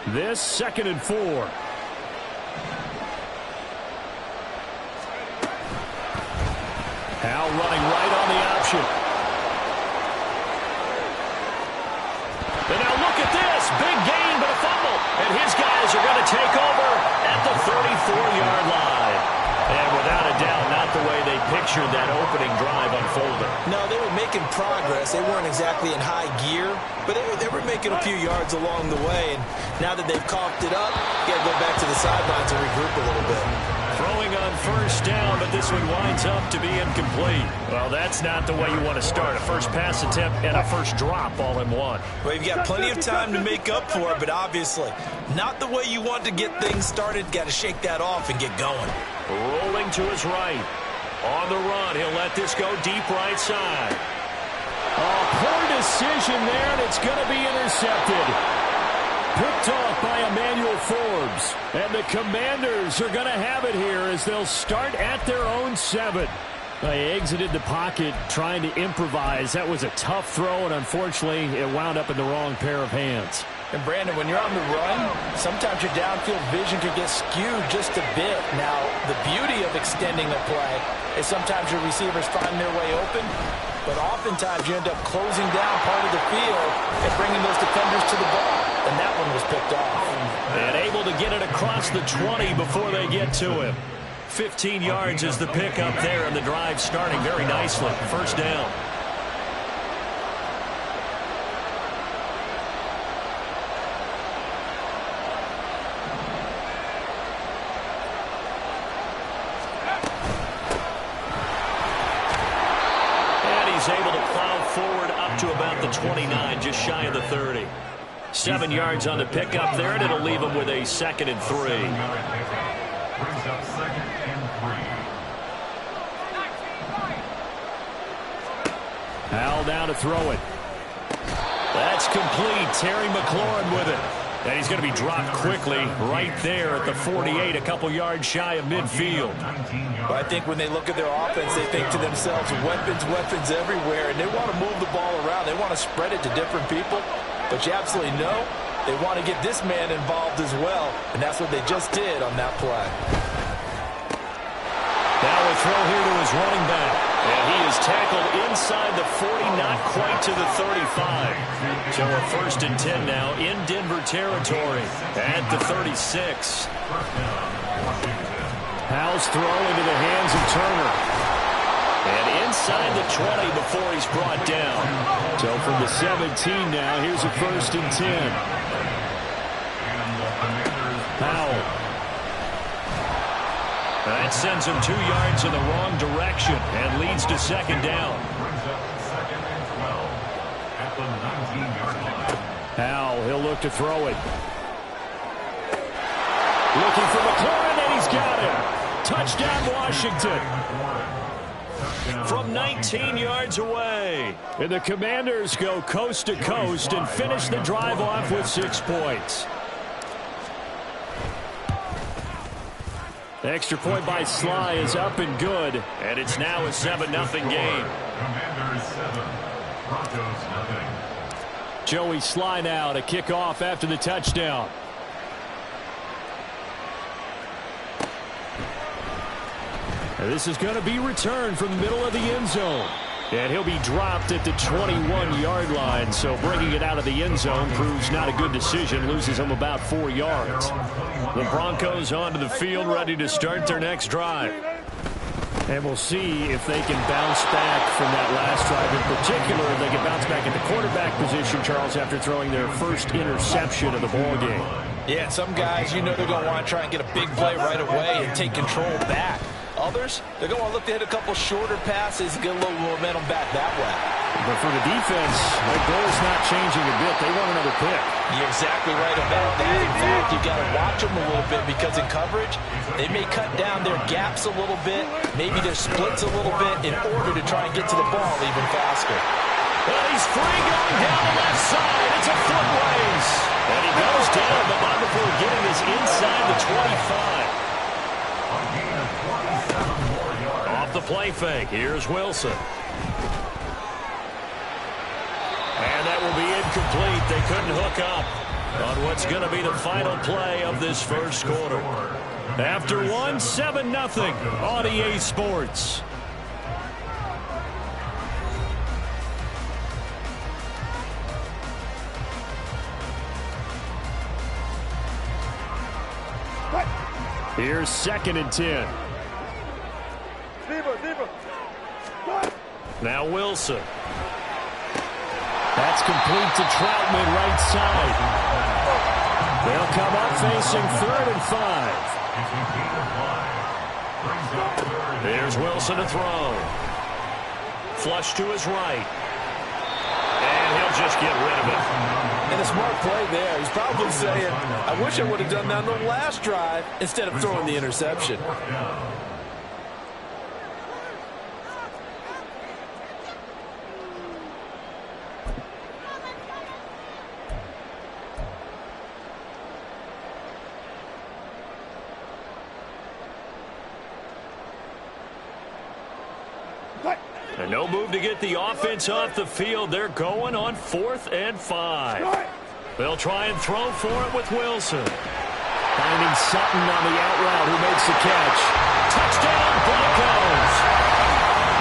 This 2nd and 4. Howell running right on the option. And now look at this. Big gain, but a fumble. And his guys are going to take over at the 34-yard line. And without a doubt, not the way they pictured that opening drive unfolding. No, they were making progress. They weren't exactly in high gear, but they were making a few yards along the way. And now that they've coughed it up, you got to go back to the sidelines and regroup a little bit. Throwing on 1st down, but this one winds up to be incomplete. Well, that's not the way you want to start. A first pass attempt and a first drop all in one. Well, you've got plenty of time to make up for it, but obviously not the way you want to get things started. Got to shake that off and get going. Rolling to his right. On the run, he'll let this go deep right side. Oh, poor decision there, and it's going to be intercepted. Picked off by Emmanuel Forbes. And the Commanders are going to have it here as they'll start at their own 7. They exited the pocket trying to improvise. That was a tough throw, and unfortunately, it wound up in the wrong pair of hands. And, Brandon, when you're on the run, sometimes your downfield vision can get skewed just a bit. Now, the beauty of extending a play is sometimes your receivers find their way open, but oftentimes you end up closing down part of the field and bringing those defenders to the ball. And that one was picked off. And able to get it across the 20 before they get to him. 15 yards is the pickup there, and the drive starting very nicely. 1st down. He's able to plow forward up to about the 29, just shy of the 30. 7 yards on the pickup there, and it'll leave him with a 2nd and 3. Brings up 2nd and 3. Howell down to throw it. That's complete. Terry McLaurin with it. And he's going to be dropped quickly right there at the 48, a couple yards shy of midfield. Well, I think when they look at their offense, they think to themselves, weapons, weapons everywhere, and they want to move the ball around. They want to spread it to different people. But you absolutely know they want to get this man involved as well, and that's what they just did on that play. Now a throw here to his running back. And he is tackled inside the 40, not quite to the 35. So a 1st and 10 now in Denver territory at the 36. Howell's throw into the hands of Turner. And inside the 20 before he's brought down. So from the 17 now, here's a 1st and 10. Howell. That sends him 2 yards in the wrong direction and leads to 2nd down. Howell, he'll look to throw it. Looking for McLaurin, and he's got him. Touchdown, Washington. From 19 yards away. And the Commanders go coast to coast and finish the drive off with 6 points. The extra point by Sly is up and good, and it's now a 7-0 game. Commanders 7, Broncos 0. Joey Sly now to kick off after the touchdown. And this is going to be returned from the middle of the end zone. And he'll be dropped at the 21-yard line, so bringing it out of the end zone proves not a good decision, loses him about 4 yards. The Broncos onto the field, ready to start their next drive. And we'll see if they can bounce back from that last drive. In particular, if they can bounce back at the quarterback position, Charles, after throwing their first interception of the ballgame. Yeah, some guys, you know they're going to want to try and get a big play right away and take control back. Others, they're going to want to look to hit a couple shorter passes and get a little momentum back that way. But for the defense, their goal is not changing a bit. They want another pick. You're exactly right about that. In fact, you've got to watch them a little bit because in coverage, they may cut down their gaps a little bit, maybe their splits a little bit in order to try and get to the ball even faster. Well, he's free going down the left side. It's a foot race. And he goes down, but not before getting his inside the 25. Off the play fake, here's Wilson. And that will be incomplete. They couldn't hook up. on what's going to be the final play of this first quarter. After one, 7-0 on EA Sports. Here's 2nd and 10. Now Wilson. That's complete to Troutman, right side. They'll come up facing 3rd and 5. There's Wilson to throw. Flush to his right. And he'll just get rid of it. And a smart play there. He's probably saying, I wish I would have done that on the last drive instead of throwing the interception. And no move to get the offense off the field. They're going on 4th and 5. They'll try and throw for it with Wilson. Finding Sutton on the out route, who makes the catch. Touchdown, Broncos.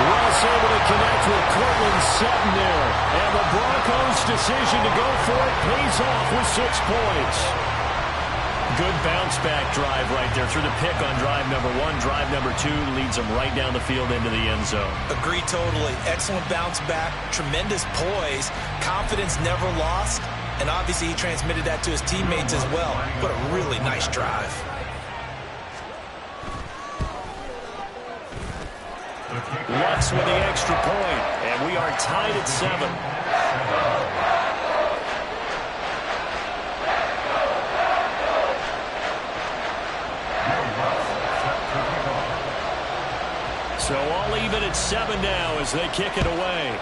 Russ able to connect with Cortland Sutton there. And the Broncos' decision to go for it pays off with 6 points. Good bounce-back drive right there through the pick on drive number 1. Drive number 2 leads them right down the field into the end zone. Agree totally. Excellent bounce back. Tremendous poise. Confidence never lost. And obviously he transmitted that to his teammates as well. What a really nice drive. Lutz with the extra point. And we are tied at 7. So all even at 7 now as they kick it away.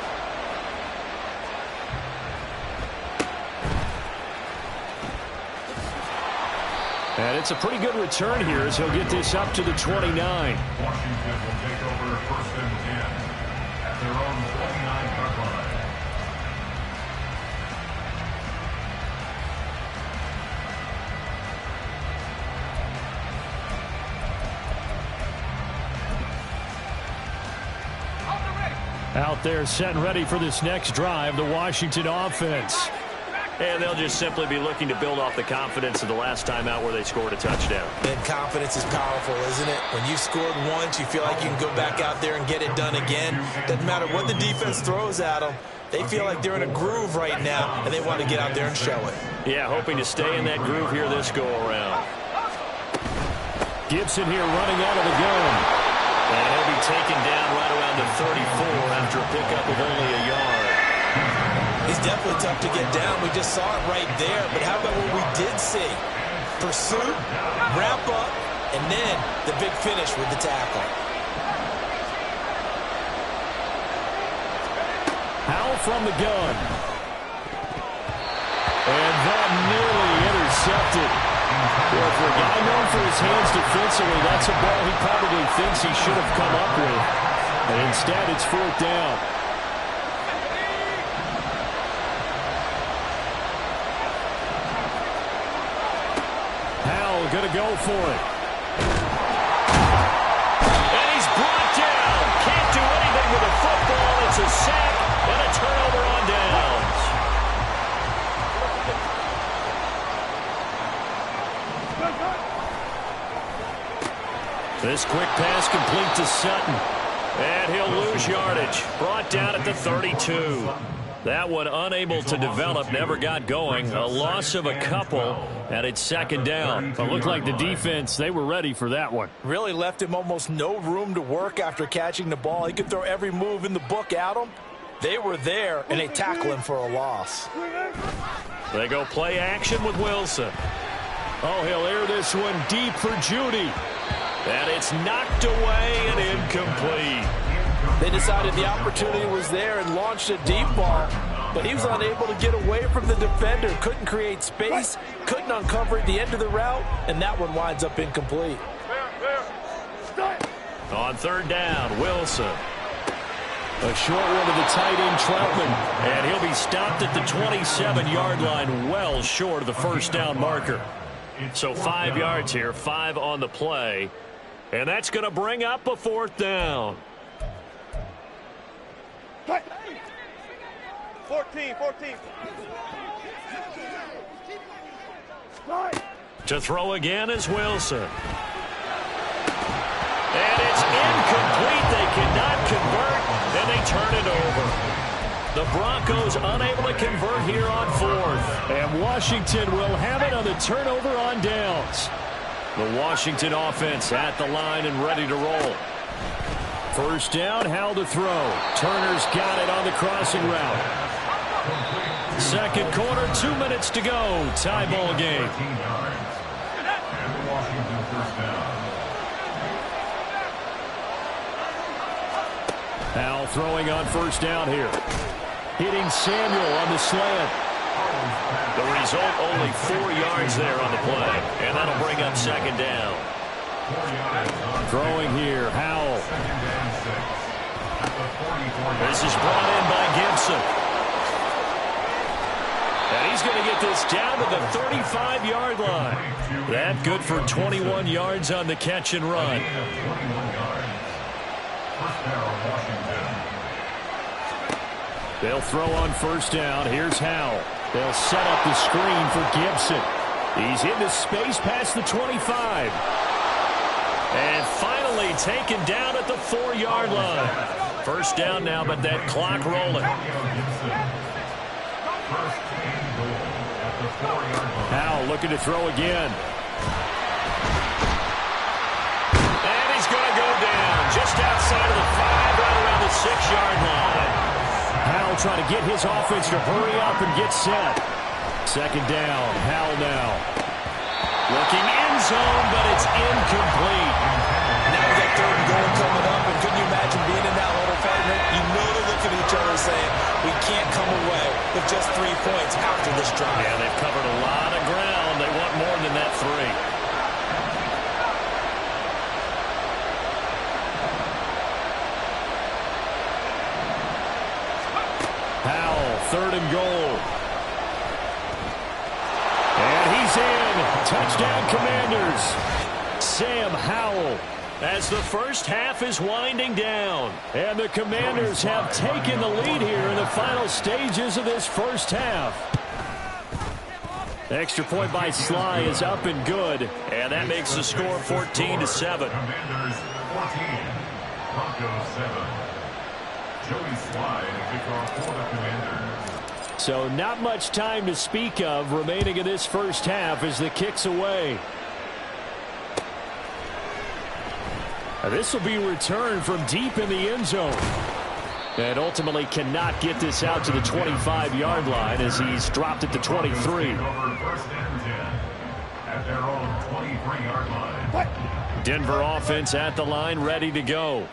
And it's a pretty good return here as he'll get this up to the 29. Washington will take over 1st and 10 at their own 29-yard line. Out there set and ready for this next drive, the Washington offense. And they'll just simply be looking to build off the confidence of the last time out where they scored a touchdown. And confidence is powerful, isn't it? When you've scored once, you feel like you can go back out there and get it done again. Doesn't matter what the defense throws at them. They feel like they're in a groove right now, and they want to get out there and show it. Yeah, hoping to stay in that groove here this go-around. Gibson here running out of the gun. And he'll be taken down right around the 34 after a pickup of only a yard. He's definitely tough to get down. We just saw it right there. But how about what we did see? Pursuit, wrap up, and then the big finish with the tackle. Howell from the gun. And that nearly intercepted. Well, for a guy known for his hands defensively, that's a ball he probably thinks he should have come up with. And instead, it's 4th down. Howell going to go for it. And he's brought down. Can't do anything with a football. It's a sack and a turnover on downs. This quick pass complete to Sutton. And he'll lose yardage. Brought down at the 32. That one unable to develop, never got going. A loss of a couple, and it's 2nd down. It looked like the defense, they were ready for that one. Really left him almost no room to work after catching the ball. He could throw every move in the book at him. They were there, and they tackle him for a loss. They go play action with Wilson. Oh, he'll air this one deep for Judy. And it's knocked away and incomplete. They decided the opportunity was there and launched a deep ball, but he was unable to get away from the defender. Couldn't create space, couldn't uncover at the end of the route, and that one winds up incomplete. On 3rd down, Wilson. A short one to the tight end, Troutman. And he'll be stopped at the 27-yard line, well short of the first down marker. So 5 yards here, 5 on the play. And that's going to bring up a 4th down. 14. To throw again is Wilson. And it's incomplete. They cannot convert, and they turn it over. The Broncos unable to convert here on 4th. And Washington will have it on the turnover on downs. The Washington offense at the line and ready to roll. First down, Howell to throw. Turner's got it on the crossing route. Second quarter, 2 minutes to go. Tie ball game. Howell throwing on first down here. Hitting Samuel on the slant. The result, only 4 yards there on the play. And that'll bring up second down. Throwing here, Howell. This is brought in by Gibson. And he's going to get this down to the 35-yard line. That good for 21 yards on the catch and run. They'll throw on first down. Here's Howell. They'll set up the screen for Gibson. He's into space past the 25. And finally taken down at the 4-yard line. First down now, but that clock rolling. Howell looking to throw again. And he's going to go down just outside of the 5, right around the 6-yard line. Howell trying to get his offense to hurry up and get set. Second down, Howell now. Looking end zone, but it's incomplete. Now we got 3rd and goal coming up, and couldn't you imagine being in that huddle, partner? You know they're looking at each other saying, we can't come away with just 3 points after this drive. Yeah, they've covered a lot of ground. They want more than that 3. Howell, 3rd and goal. And he's in. Touchdown, Commanders. Sam Howell, as the first half is winding down. And the Commanders have taken the lead here in the final stages of this first half. Extra point by Sly is up and good. And that makes the score 14-7. Commanders 14, Broncos 7. Joey Sly to kick off for the Commanders. So not much time to speak of remaining in this first half as the kick's away. This will be returned from deep in the end zone. And ultimately cannot get this out to the 25-yard line as he's dropped at the 23. First and 10 at their own 23-yard line. Denver offense at the line, ready to go.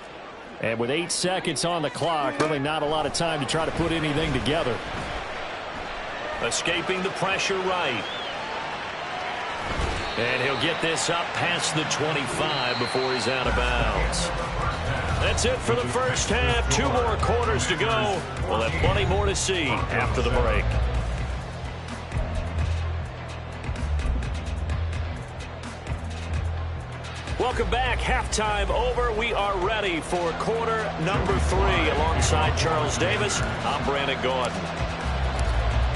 And with 8 seconds on the clock, really not a lot of time to try to put anything together. Escaping the pressure right. And he'll get this up past the 25 before he's out of bounds. That's it for the first half. 2 more quarters to go. We'll have plenty more to see after the break. Welcome back. Halftime over. We are ready for quarter number 3. Alongside Charles Davis, I'm Brandon Gordon.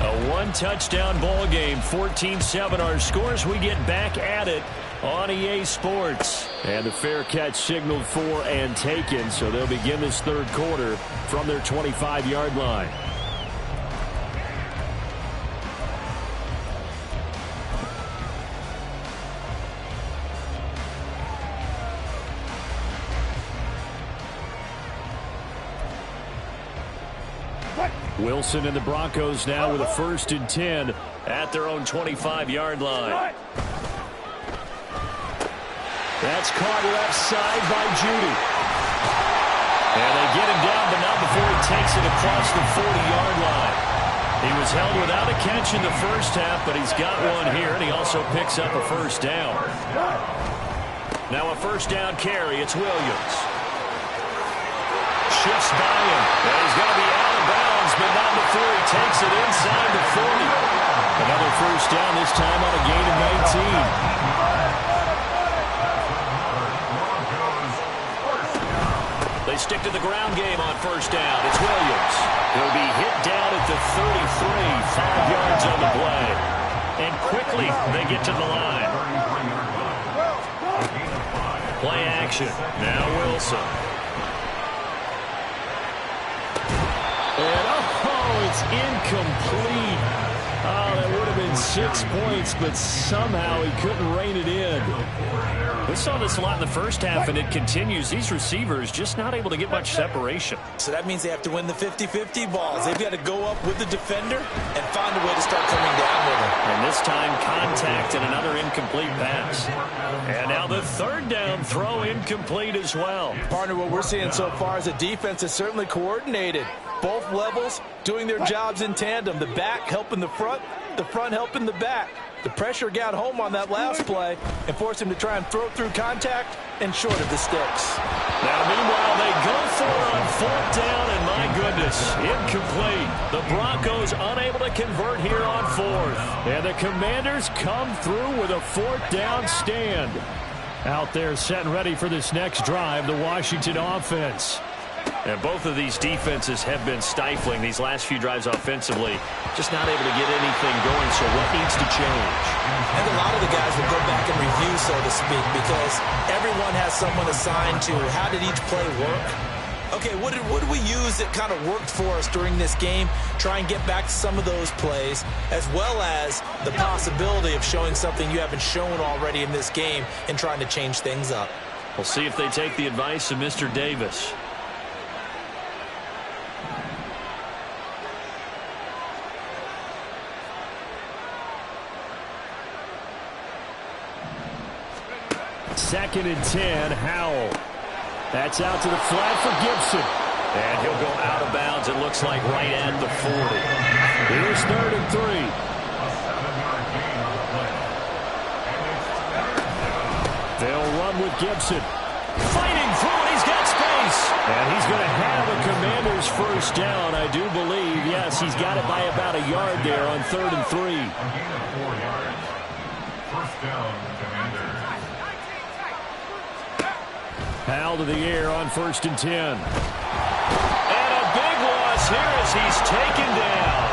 A 1-touchdown ball game, 14-7 our scores. We get back at it on EA Sports. And the fair catch signaled for and taken, so they'll begin this 3rd quarter from their 25-yard line. Wilson and the Broncos now with a 1st and 10 at their own 25-yard line. That's caught left side by Judy. And they get him down, but not before he takes it across the 40-yard line. He was held without a catch in the first half, but he's got one here, and he also picks up a first down. Now a first down carry. It's Williams. shifts by him. And he's going to be out of bounds, but not before he takes it inside the 40. Another first down, this time on a gain of 19. They stick to the ground game on first down. It's Williams. He'll be hit down at the 33, 5 yards on the play. And quickly they get to the line. Play action. Now Wilson. And it's incomplete. Oh, that would have been 6 points, but somehow he couldn't rein it in. We saw this a lot in the first half, and it continues. These receivers just not able to get much separation. So that means they have to win the 50-50 balls. They've got to go up with the defender and find a way to start coming down with him. And this time, contact and another incomplete pass. And now the third down throw incomplete as well. Partner, what we're seeing so far is the defense is certainly coordinated. Both levels doing their jobs in tandem. The back helping the front helping the back. The pressure got home on that last play and forced him to try and throw through contact and short of the sticks. Now, meanwhile, they go for it on fourth down, and my goodness, incomplete. The Broncos unable to convert here on fourth. And the Commanders come through with a fourth down stand. Out there set and ready for this next drive, the Washington offense. And both of these defenses have been stifling these last few drives offensively. Just not able to get anything going, so what needs to change? I think a lot of the guys will go back and review, so to speak, because everyone has someone assigned to how did each play work. Okay, what did we use that kind of worked for us during this game? Try and get back to some of those plays, as well as the possibility of showing something you haven't shown already in this game and trying to change things up. We'll see if they take the advice of Mr. Davis. Second and 10, Howell. That's out to the flat for Gibson. And he'll go out of bounds, it looks like, right at the 40. Here's third and 3. They'll run with Gibson. Fighting through it, he's got space. And he's going to have a Commanders first down, I do believe. Yes, he's got it by about a yard there on third and 3. A gain of 4 yards. First down, Commanders. Howell to the air on first and 10. And a big loss here as he's taken down.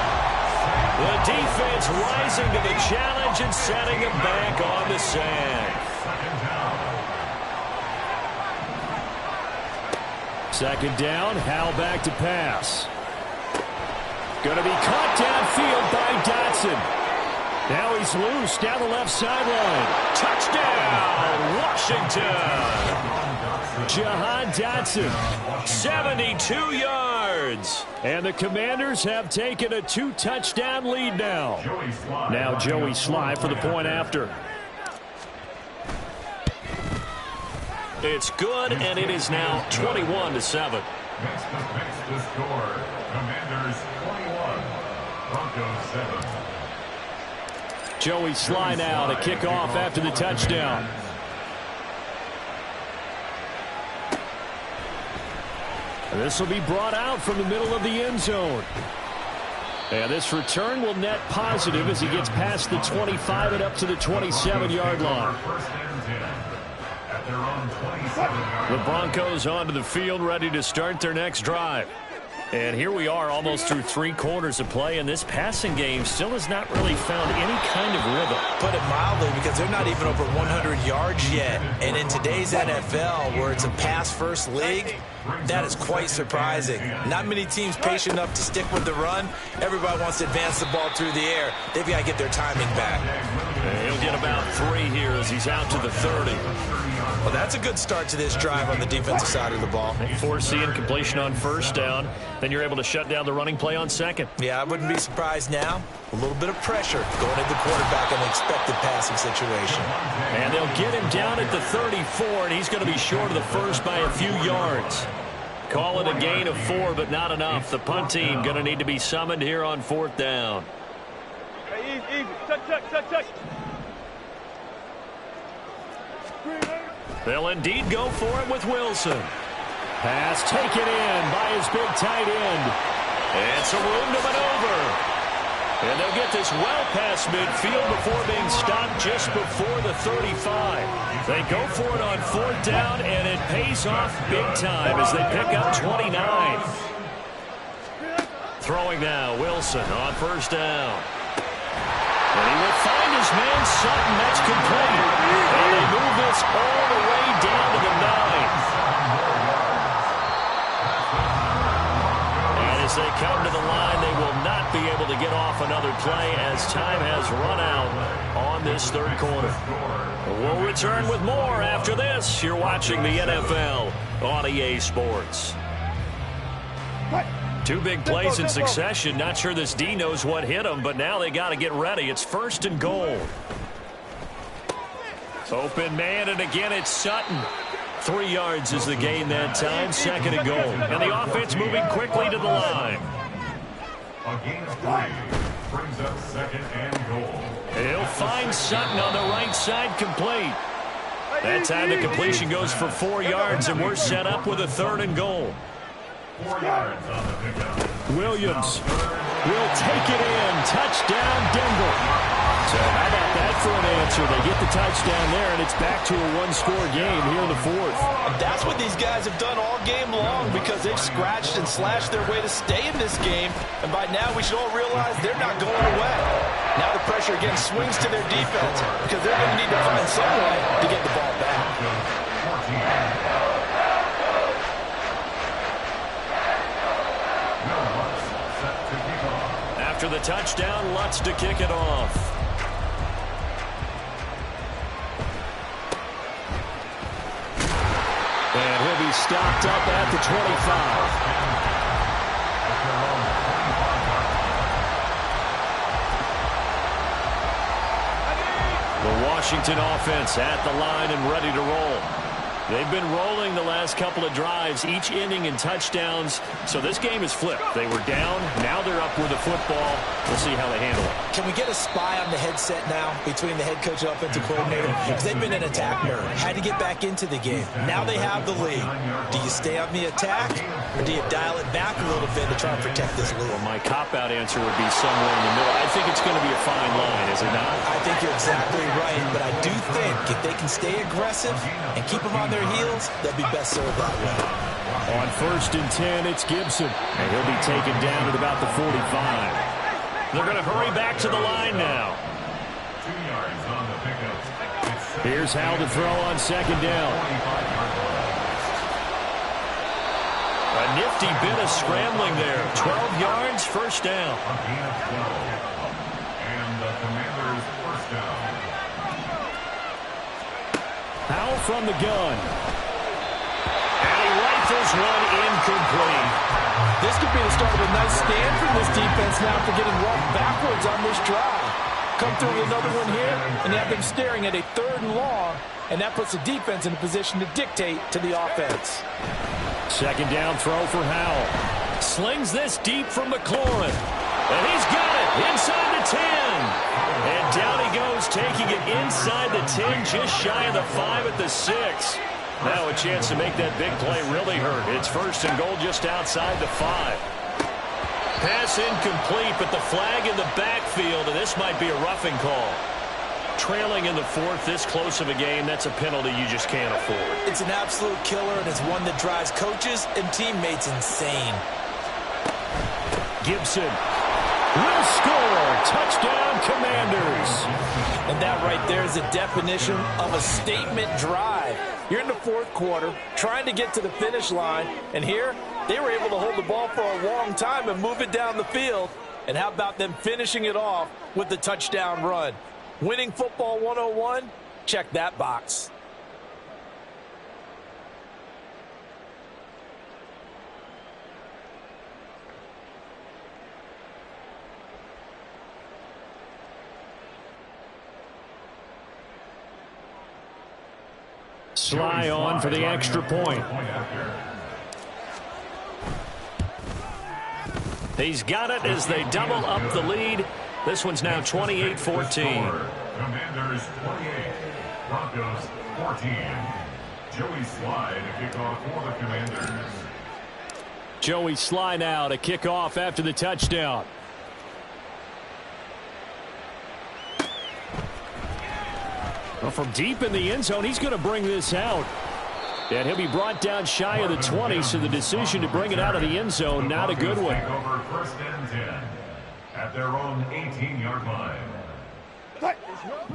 The defense rising to the challenge and setting him back on the sand. Second down, Howell back to pass. Going to be caught downfield by Dotson. Now he's loose down the left sideline. Touchdown, Washington. Jahan Dotson. 72 yards. And the Commanders have taken a 2-touchdown lead now. Now Joey Sly for the point after. It's good, and it is now 21-7. Next to score, Commanders 21, Broncos 7. Joey Sly now to kick off after the touchdown. This will be brought out from the middle of the end zone. And this return will net positive as he gets past the 25 and up to the 27-yard line. The Broncos onto the field, ready to start their next drive. And here we are almost through 3 quarters of play, and this passing game still has not really found any kind of rhythm. Put it mildly, because they're not even over 100 yards yet. And in today's NFL, where it's a pass-first league, that is quite surprising. Not many teams patient enough to stick with the run. Everybody wants to advance the ball through the air. They've got to get their timing back. And he'll get about 3 here as he's out to the 30. Well, that's a good start to this drive on the defensive side of the ball. Forcing completion on first down. Then you're able to shut down the running play on second. Yeah, I wouldn't be surprised now. A little bit of pressure going at the quarterback in an expected passing situation. And they'll get him down at the 34, and he's going to be short of the first by a few yards. Call it a gain of 4, but not enough. The punt team going to need to be summoned here on fourth down. Hey, easy. Check. They'll indeed go for it with Wilson. Pass taken in by his big tight end. And some room to maneuver. And they'll get this well past midfield before being stopped just before the 35. They go for it on 4th down, and it pays off big time as they pick up 29. Throwing now, Wilson on 1st down. And he will find his man Sutton. That's complete. And they move this all the way down to the 9. And as they come to the line, they will not be able to get off another play as time has run out on this 3rd quarter. We'll return with more after this. You're watching the NFL on EA Sports. 2 big plays in succession. Not sure this D knows what hit him, but now they got to get ready. It's 1st and goal. Open man, and again it's Sutton. 3 yards is the gain that time. 2nd and goal. And the offense moving quickly to the line. A gain of 3 brings up 2nd and goal. He'll find Sutton on the right side, complete. That time the completion goes for 4 yards, and we're set up with a 3rd and goal. 4 yards on the pickup. Williams will take it in. Touchdown, Denver. So how about that for an answer? They get the touchdown there, and it's back to a 1-score game here in the 4th. And that's what these guys have done all game long because they've scratched and slashed their way to stay in this game. And by now, we should all realize they're not going away. Now the pressure again swings to their defense because they're going to need to find some way to get the ball back. After the touchdown, Lutz to kick it off. And he'll be stopped up at the 25. The Washington offense at the line and ready to roll. They've been rolling the last couple of drives, each ending in touchdowns. So this game is flipped. They were down. Now they're up with the football. We'll see how they handle it. Can we get a spy on the headset now between the head coach and offensive coordinator? Because they've been in attack mode. Had to get back into the game. Now they have the lead. Do you stay on the attack, or do you dial it back a little bit to try and protect this lead? Well, my cop-out answer would be somewhere in the middle. I think it's going to be a fine line, is it not? I think you're exactly right, but I do think if they can stay aggressive and keep them on their heels, they'll be best served that way. On 1st and 10, it's Gibson, and he'll be taken down at about the 45. They're going to hurry back to the line now. 2 yards on the pickup. Here's Howell to throw on 2nd down. A nifty bit of scrambling there. 12 yards, 1st down. A gain of 12. And the Commanders' 1st down. Howell from the gun. And he rifles one incomplete. This could be the start of a nice stand from this defense now for getting walked backwards on this drive. Come through with another one here, and you have them staring at a 3rd and long, and that puts the defense in a position to dictate to the offense. 2nd down throw for Howell. Slings this deep from McLaurin. And he's got it inside the 10. And down he goes, taking it inside the 10, just shy of the 5 at the 6. Now a chance to make that big play really hurt. It's 1st and goal just outside the 5. Pass incomplete, but the flag in the backfield, and this might be a roughing call. Trailing in the 4th, this close of a game, that's a penalty you just can't afford. It's an absolute killer, and it's one that drives coaches and teammates insane. Gibson will score. Touchdown, Commanders. And that right there is the definition of a statement drive. You're in the 4th quarter, trying to get to the finish line, and here they were able to hold the ball for a long time and move it down the field. And how about them finishing it off with the touchdown run? Winning football 101, check that box. Sly on for the extra point. He's got it as they double up the lead. This one's now 28-14. Commanders 28, Broncos 14. Joey Slye to kick off for the Commanders. Joey Slye now to kick off after the touchdown. Well, from deep in the end zone, he's going to bring this out. And he'll be brought down shy of the 20, so the decision to bring it out of the end zone, not a good one. Over first and 10 at their own 18-yard line.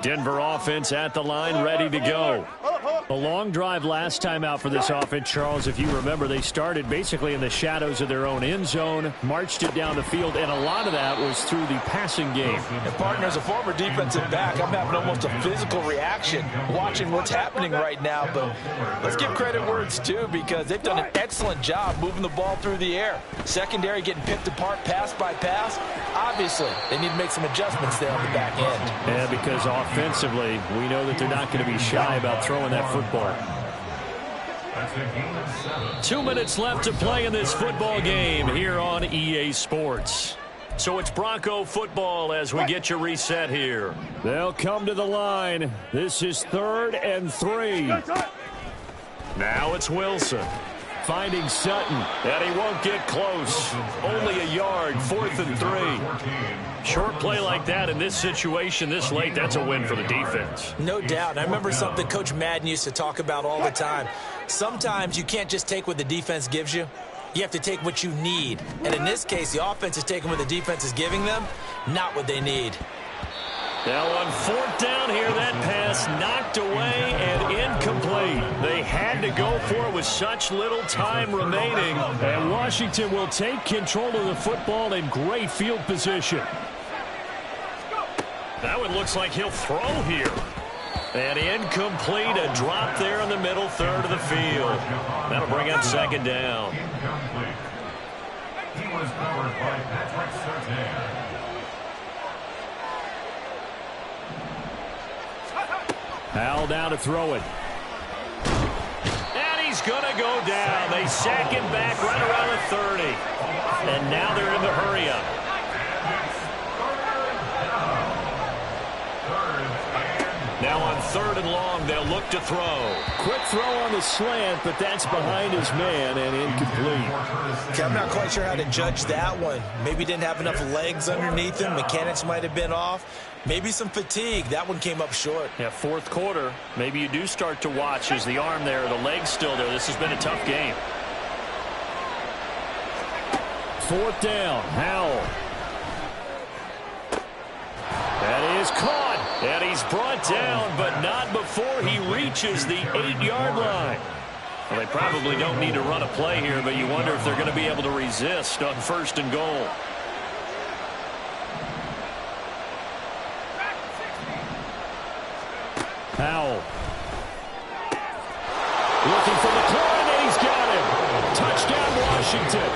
Denver offense at the line, ready to go. A long drive last time out for this offense, Charles. If you remember, they started basically in the shadows of their own end zone, marched it down the field, and a lot of that was through the passing game. And partner, as a former defensive back, I'm having almost a physical reaction watching what's happening right now. But let's give credit where it's due, because they've done an excellent job moving the ball through the air. Secondary getting picked apart pass by pass. Obviously, they need to make some adjustments there on the back end. Yeah, because offensively, we know that they're not going to be shy about throwing that football. 2 minutes left to play in this football game here on EA Sports. So it's Bronco football as we get you reset here. They'll come to the line. This is 3rd and 3. Now it's Wilson. Finding Sutton. And he won't get close. Only a yard, 4th and 3. Short play like that in this situation this late, that's a win for the defense. No doubt. I remember something Coach Madden used to talk about all the time. Sometimes you can't just take what the defense gives you. You have to take what you need. And in this case, the offense is taking what the defense is giving them, not what they need. Now on 4th down here, that pass knocked away and incomplete. They had to go for it with such little time remaining. And Washington will take control of the football in great field position. That one looks like he'll throw here. And incomplete, a drop there in the middle third of the field. That'll bring up 2nd down. Incomplete. He was covered by Patrick Surtain. Howell down to throw it. And he's going to go down. They sack him back right around the 30. And now they're in the hurry-up. Now on 3rd and long, they'll look to throw. Quick throw on the slant, but that's behind his man and incomplete. Okay, I'm not quite sure how to judge that one. Maybe didn't have enough legs underneath him. Mechanics might have been off. Maybe some fatigue. That one came up short. Yeah, 4th quarter. Maybe you do start to watch as the arm there, the leg's still there. This has been a tough game. 4th down, Howell. That is caught. And he's brought down, but not before he reaches the 8-yard line. Well, they probably don't need to run a play here, but you wonder if they're going to be able to resist on 1st and goal. Howell. Looking for the climb, and he's got him. Touchdown, Washington.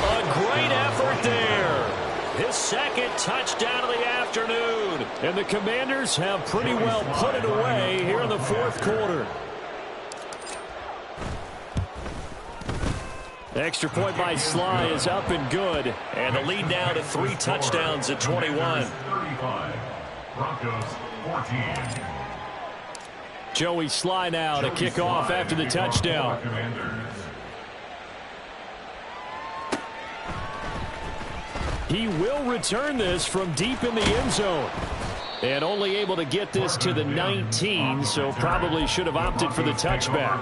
A great effort there. His 2nd touchdown of the afternoon. And the Commanders have pretty well put it away here in the 4th quarter. The extra point by Slye is up and good. And the lead now to 3 touchdowns at 21. 35. Broncos 14. Joey Slye now to kick off after the touchdown. He will return this from deep in the end zone. And only able to get this to the 19, so probably should have opted for the touchback.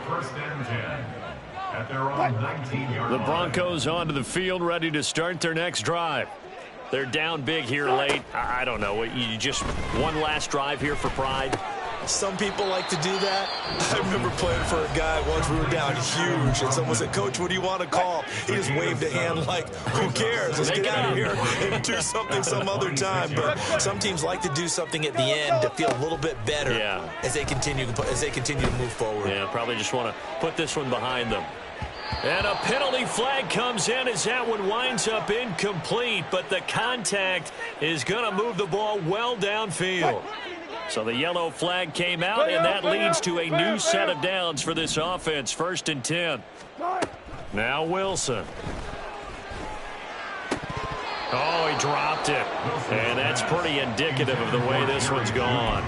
The Broncos onto the field, ready to start their next drive. They're down big here late. I don't know. You just one last drive here for pride. Some people like to do that. I remember playing for a guy once. We were down huge, and someone said, "Coach, what do you want to call?" He just waved a hand like, "Who cares? Let's get out of here and do something some other time." But some teams like to do something at the end to feel a little bit better as they continue to move forward. Yeah, probably just want to put this one behind them. And a penalty flag comes in as that one winds up incomplete, but the contact is going to move the ball well downfield. So the yellow flag came out, and that leads to a new set of downs for this offense. 1st and 10. Now Wilson. Oh, he dropped it. And that's pretty indicative of the way this one's gone.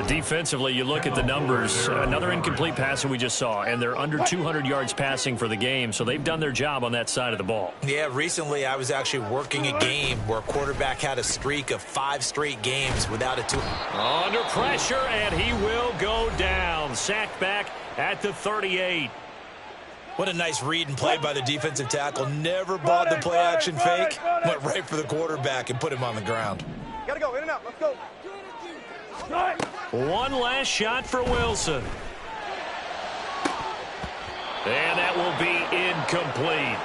Defensively, you look at the numbers. Another incomplete pass that we just saw, and they're under 200 yards passing for the game, so they've done their job on that side of the ball. Yeah, recently I was actually working a game where a quarterback had a streak of 5 straight games without a two. Under pressure, and he will go down. Sacked back at the 38. What a nice read and play by the defensive tackle. Never bought the play-action fake. Went right for the quarterback and put him on the ground. Gotta go, in and out, let's go. One last shot for Wilson. And that will be incomplete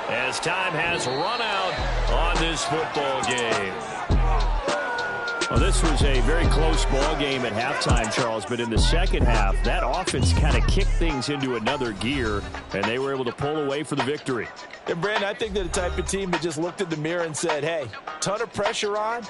as time has run out on this football game. Well, this was a very close ball game at halftime, Charles, but in the second half, that offense kind of kicked things into another gear, and they were able to pull away for the victory. And, Brandon, I think they're the type of team that just looked in the mirror and said, hey, ton of pressure on,